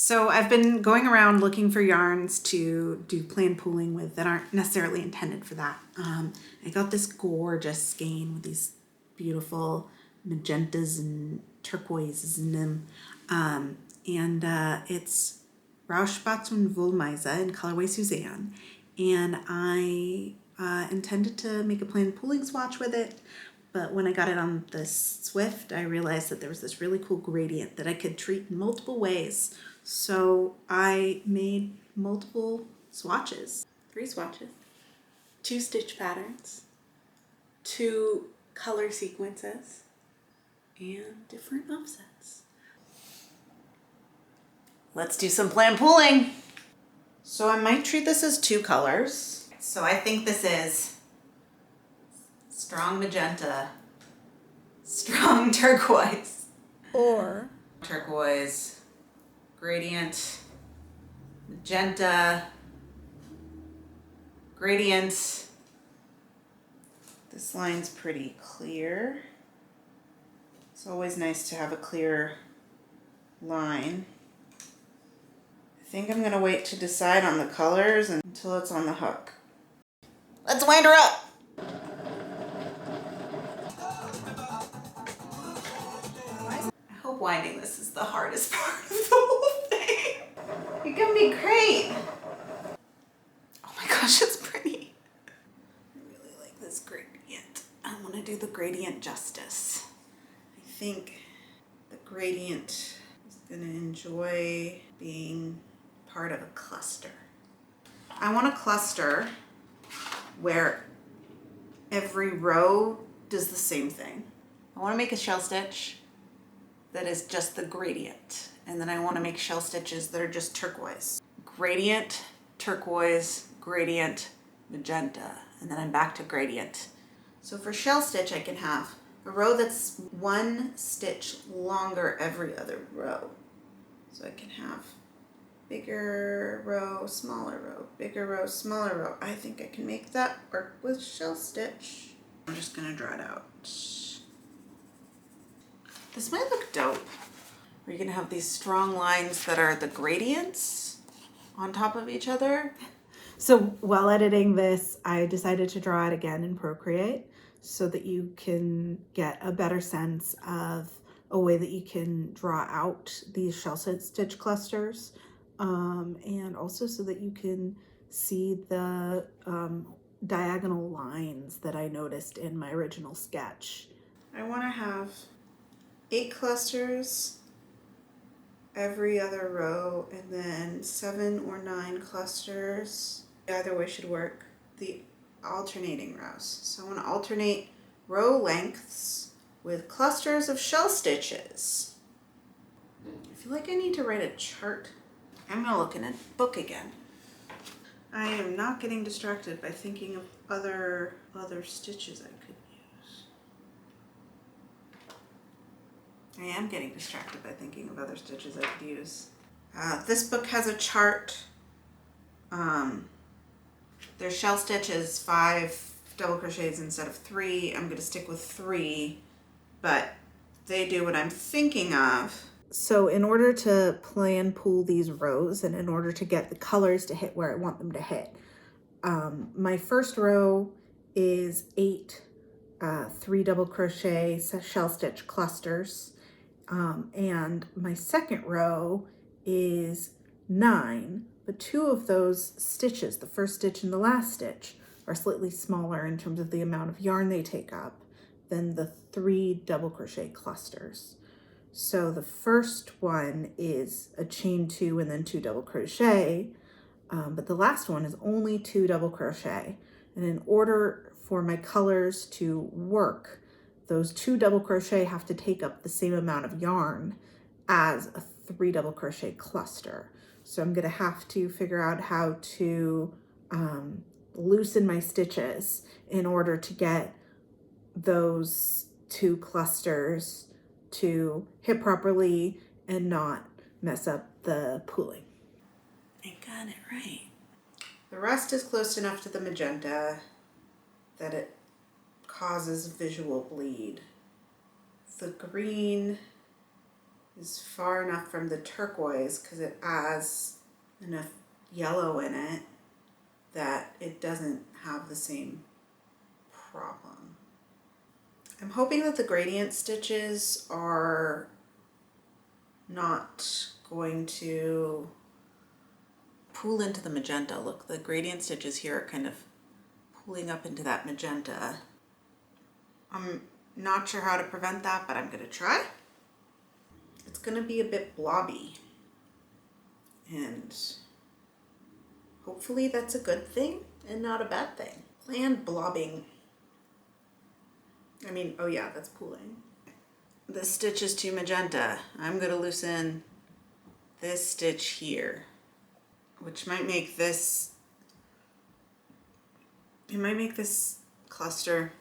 So I've been going around looking for yarns to do plain pooling with that aren't necessarily intended for that. I got this gorgeous skein with these beautiful magentas and turquoises in them. It's Rohrspatz and Wollmeise in colorway Suzanne. And I intended to make a plain pooling swatch with it. But when I got it on the Swift, I realized that there was this really cool gradient that I could treat in multiple ways. So I made multiple swatches, 3 swatches, 2 stitch patterns, 2 color sequences, and different offsets. Let's do some plain pooling. So I might treat this as 2 colors. So I think this is strong magenta, strong turquoise, or turquoise, gradient, magenta, gradient. This line's pretty clear. It's always nice to have a clear line. I think I'm gonna wait to decide on the colors until it's on the hook. Let's wind her up. I hope winding this is the hardest part of the whole thing. You're gonna be great. Oh my gosh, it's pretty. I really like this gradient. I want to do the gradient justice. I think the gradient is gonna enjoy being part of a cluster. I want a cluster where every row does the same thing. I want to make a shell stitch that is just the gradient. And then I want to make shell stitches that are just turquoise. Gradient, turquoise, gradient, magenta. And then I'm back to gradient. So for shell stitch, I can have a row that's 1 stitch longer every other row. So I can have bigger row, smaller row, bigger row, smaller row. I think I can make that work with shell stitch. I'm just gonna draw it out. This might look dope. We're gonna have these strong lines that are the gradients on top of each other. So while editing this, I decided to draw it again in Procreate so that you can get a better sense of a way that you can draw out these shell stitch clusters, and also so that you can see the diagonal lines that I noticed in my original sketch. I want to have 8 clusters every other row, and then 7 or 9 clusters. Either way should work. The alternating rows. So I want to alternate row lengths with clusters of shell stitches. I feel like I need to write a chart. I'm gonna look in a book again. I am not getting distracted by thinking of other stitches I could use. I am getting distracted by thinking of other stitches I could use. This book has a chart. Their shell stitch is 5 double crochets instead of 3. I'm gonna stick with 3, but they do what I'm thinking of. So in order to plan pool these rows and in order to get the colors to hit where I want them to hit, my first row is 8 3 double crochet shell stitch clusters, and my second row is 9, but 2 of those stitches, the first stitch and the last stitch, are slightly smaller in terms of the amount of yarn they take up than the 3 double crochet clusters. So the first one is a chain 2 and then 2 double crochet, but the last one is only 2 double crochet. And in order for my colors to work, those 2 double crochet have to take up the same amount of yarn as a 3 double crochet cluster. So I'm gonna have to figure out how to loosen my stitches in order to get those 2 clusters to hit properly and not mess up the pooling. I got it right. The rest is close enough to the magenta that it causes visual bleed. The green is far enough from the turquoise, because it has enough yellow in it that it doesn't have the same problem. I'm hoping that the gradient stitches are not going to pull into the magenta. Look, the gradient stitches here are kind of pulling up into that magenta. I'm not sure how to prevent that, but I'm gonna try. It's gonna be a bit blobby, and hopefully that's a good thing and not a bad thing. Planned blobbing. I mean, oh yeah, that's pooling. This stitch is too magenta. I'm gonna loosen this stitch here, which might make this, it might make this cluster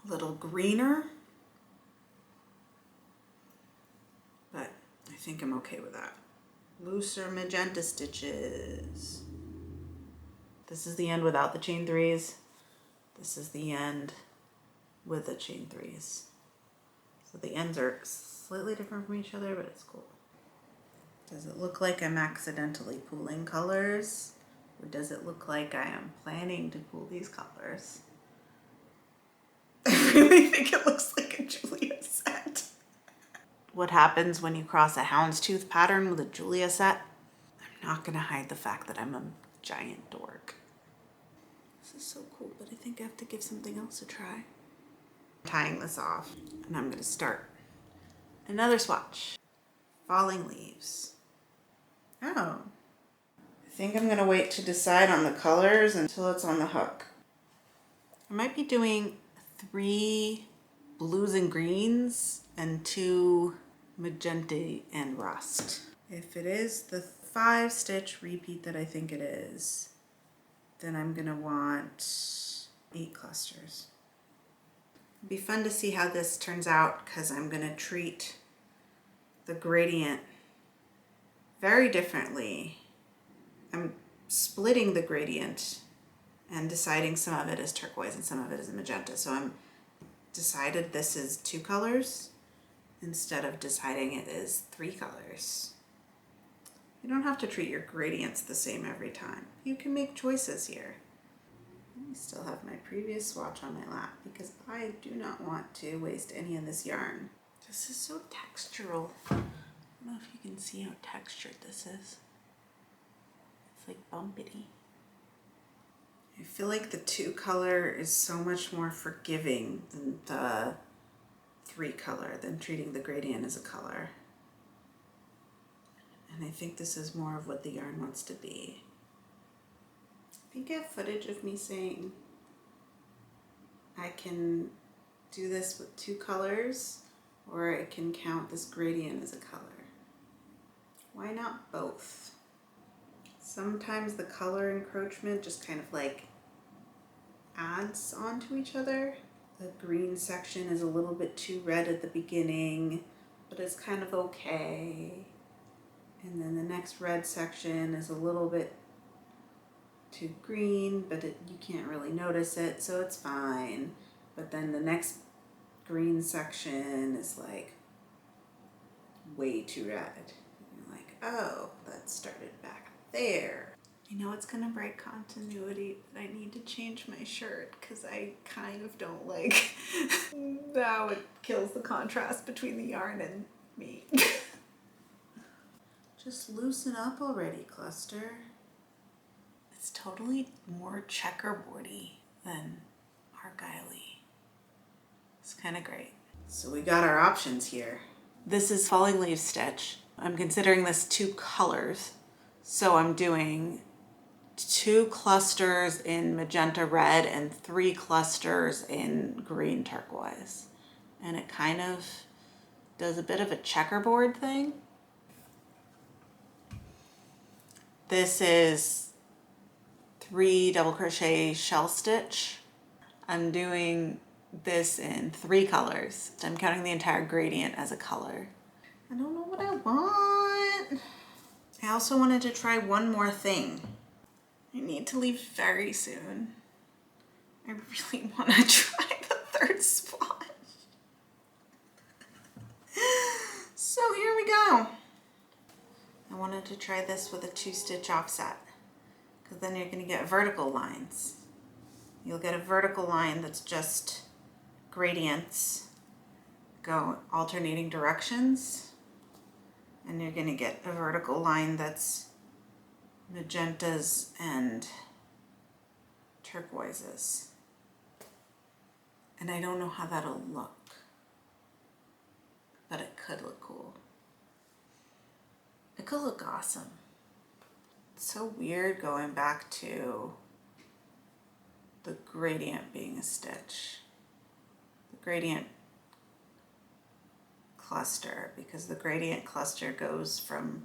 a little greener, but I think I'm okay with that. Looser magenta stitches. This is the end without the chain threes. This is the end with the chain threes. So the ends are slightly different from each other, but it's cool. Does it look like I'm accidentally pooling colors? Or does it look like I am planning to pool these colors? I really think it looks like a Julia set. What happens when you cross a houndstooth pattern with a Julia set? I'm not gonna hide the fact that I'm a giant dork. This is so cool, but I think I have to give something else a try. I'm tying this off, and I'm gonna start another swatch. Falling leaves. Oh. I think I'm gonna wait to decide on the colors until it's on the hook. I might be doing 3 blues and greens and 2 magenta and rust. If it is the 5 stitch repeat that I think it is, then I'm gonna want 8 clusters. It'd be fun to see how this turns out, because I'm gonna treat the gradient very differently. I'm splitting the gradient and deciding some of it is turquoise and some of it is magenta. So I'm decided this is 2 colors instead of deciding it is 3 colors. You don't have to treat your gradients the same every time. You can make choices here. I still have my previous swatch on my lap because I do not want to waste any of this yarn. This is so textural. I don't know if you can see how textured this is. It's like bumpity. I feel like the 2 color is so much more forgiving than the 3 color, than treating the gradient as a color. And I think this is more of what the yarn wants to be. I think I have footage of me saying I can do this with 2 colors, or I can count this gradient as a color. Why not both? Sometimes the color encroachment just kind of like adds onto each other. The green section is a little bit too red at the beginning, but it's kind of okay. And then the next red section is a little bit too green, but you can't really notice it, so it's fine. But then the next green section is like way too red. And you're like, oh, that started back there. You know it's gonna break continuity, but I need to change my shirt because I kind of don't like how it kills the contrast between the yarn and me. Just loosen up already, cluster. It's totally more checkerboardy than argyle-y. It's kind of great. So we got our options here. This is falling leaf stitch. I'm considering this 2 colors. So I'm doing 2 clusters in magenta red and 3 clusters in green turquoise. And it kind of does a bit of a checkerboard thing. This is 3 double crochet shell stitch. I'm doing this in 3 colors. I'm counting the entire gradient as a color. I don't know what I want. I also wanted to try one more thing. I need to leave very soon. I really want to try the 3rd swatch. we go. I wanted to try this with a 2-stitch offset because then you're going to get vertical lines. You'll get a vertical line that's just gradients go alternating directions, and you're going to get a vertical line that's magentas and turquoises. And I don't know how that'll look, but it could look cool. It could look awesome. It's so weird going back to the gradient being a stitch. The gradient cluster, because the gradient cluster goes from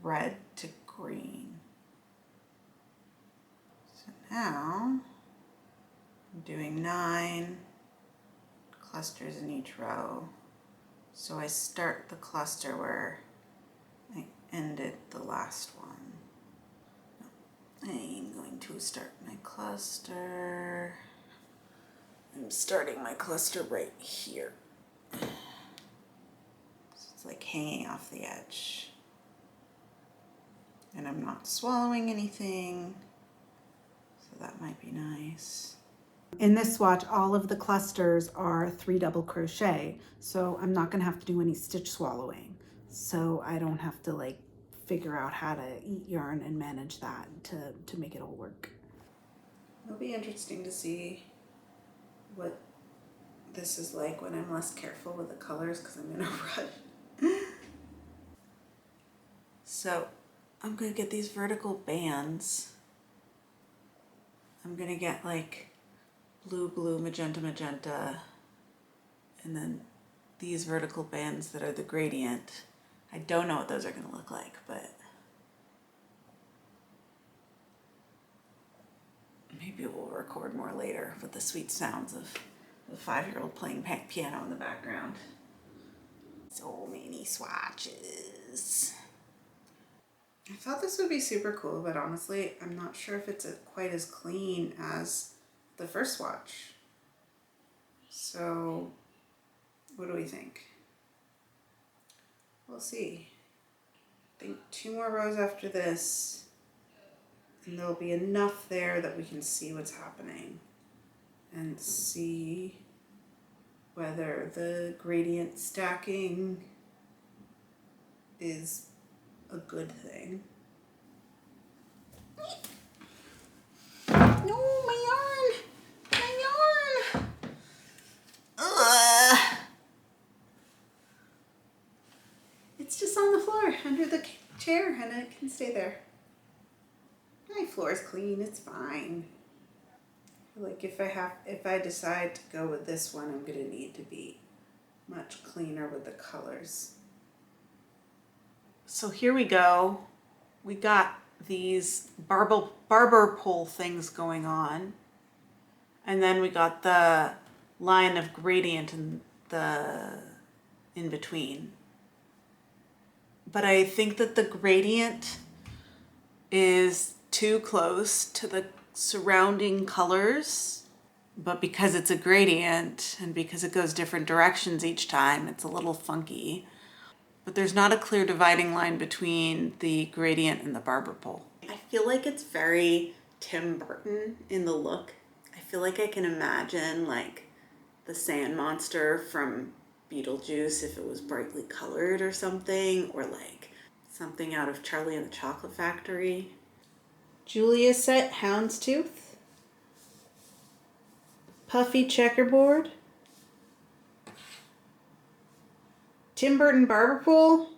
red to green. So now I'm doing 9 clusters in each row. So I start the cluster where I ended the last one. I'm going to start my cluster. I'm starting my cluster right here. So it's like hanging off the edge. And I'm not swallowing anything, so that might be nice. In this swatch, all of the clusters are 3 double crochet, so I'm not gonna have to do any stitch swallowing. So I don't have to like figure out how to eat yarn and manage that to make it all work. It'll be interesting to see what this is like when I'm less careful with the colors because I'm in a rush. So I'm gonna get these vertical bands. I'm gonna get like blue, blue, magenta, magenta, and then these vertical bands that are the gradient. I don't know what those are gonna look like, but maybe we'll record more later with the sweet sounds of a 5-year-old playing piano in the background. So many swatches. I thought this would be super cool, but honestly, I'm not sure if it's quite as clean as the first swatch. So, what do we think? We'll see. I think 2 more rows after this, and there'll be enough there that we can see what's happening and see whether the gradient stacking is a good thing. No, my yarn! My yarn! Ugh. It's just on the floor under the chair and it can stay there. My floor is clean, it's fine. Like if I decide to go with this one, I'm gonna need to be much cleaner with the colors. So here we go. We got these barber pole things going on. And then we got the line of gradient in between. But I think that the gradient is too close to the surrounding colors. But because it's a gradient and because it goes different directions each time, it's a little funky. But there's not a clear dividing line between the gradient and the barber pole. I feel like it's very Tim Burton in the look. I feel like I can imagine like the sand monster from Beetlejuice if it was brightly colored or something, or like something out of Charlie and the Chocolate Factory. Julia set houndstooth. Puffy checkerboard. Tim Burton barber pole.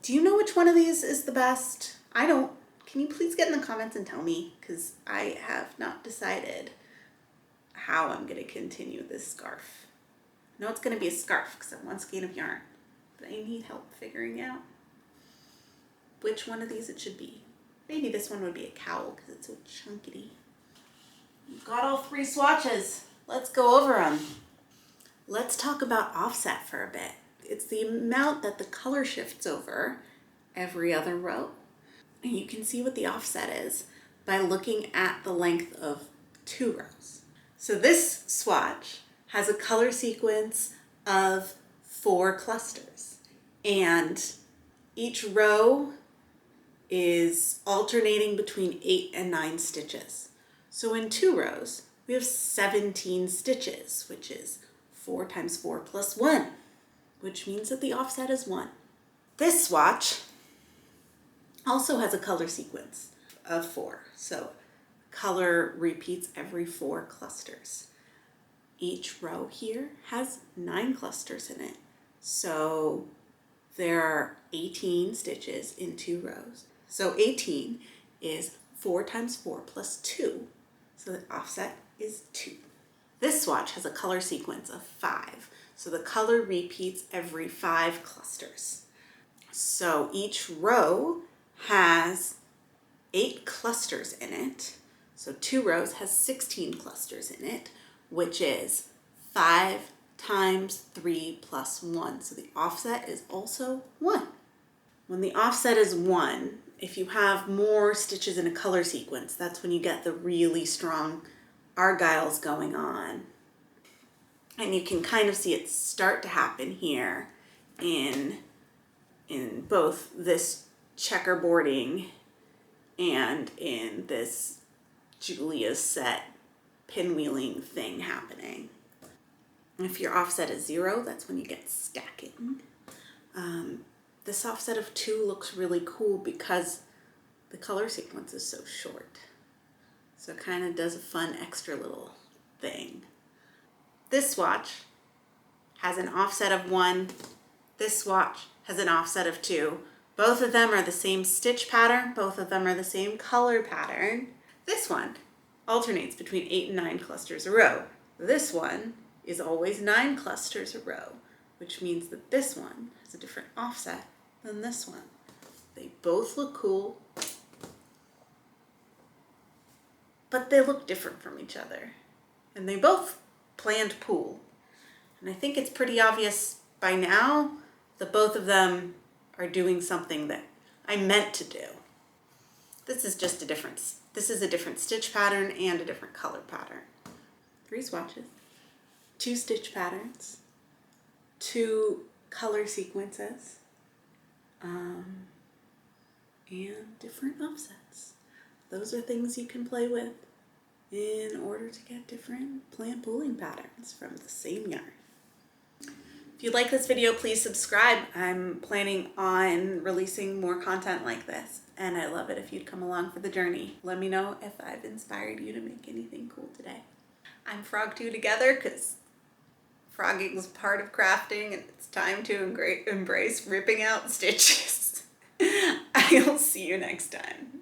Do you know which one of these is the best? I don't. Can you please get in the comments and tell me? Because I have not decided how I'm going to continue this scarf. I know it's going to be a scarf because I have 1 skein of yarn, but I need help figuring out which one of these it should be. Maybe this one would be a cowl because it's so chunkity. You've got all 3 swatches. Let's go over them. Let's talk about offset for a bit. It's the amount that the color shifts over every other row. And you can see what the offset is by looking at the length of 2 rows. So this swatch has a color sequence of 4 clusters. And each row is alternating between 8 and 9 stitches. So in 2 rows, we have 17 stitches, which is 4 times 4 plus 1, which means that the offset is 1. This swatch also has a color sequence of 4. So color repeats every 4 clusters. Each row here has 9 clusters in it. So there are 18 stitches in 2 rows. So 18 is 4 times 4 plus 2. So the offset is 2. This swatch has a color sequence of 5. So the color repeats every 5 clusters. So each row has 8 clusters in it. So 2 rows has 16 clusters in it, which is 5 times 3 plus 1. So the offset is also 1. When the offset is 1, if you have more stitches in a color sequence, that's when you get the really strong argyles going on. And you can kind of see it start to happen here in both this checkerboarding and in this Julia's set pinwheeling thing happening. If your offset is 0, that's when you get stacking. This offset of 2 looks really cool because the color sequence is so short. So it kind of does a fun extra little thing. This swatch has an offset of 1. This swatch has an offset of 2. Both of them are the same stitch pattern. Both of them are the same color pattern. This one alternates between 8 and 9 clusters a row. This one is always 9 clusters a row, which means that this one has a different offset than this one. They both look cool, but they look different from each other. And they both planned pool. And I think it's pretty obvious by now that both of them are doing something that I meant to do. This is just a different stitch pattern and a different color pattern. 3 swatches, 2 stitch patterns, 2 color sequences, and different offsets. Those are things you can play with in order to get different plant pooling patterns from the same yarn. If you like this video, please subscribe. I'm planning on releasing more content like this, and I love it if you'd come along for the journey. Let me know if I've inspired you to make anything cool today. I'm Frog 2 together because frogging is part of crafting, and it's time to embrace ripping out stitches. I'll see you next time.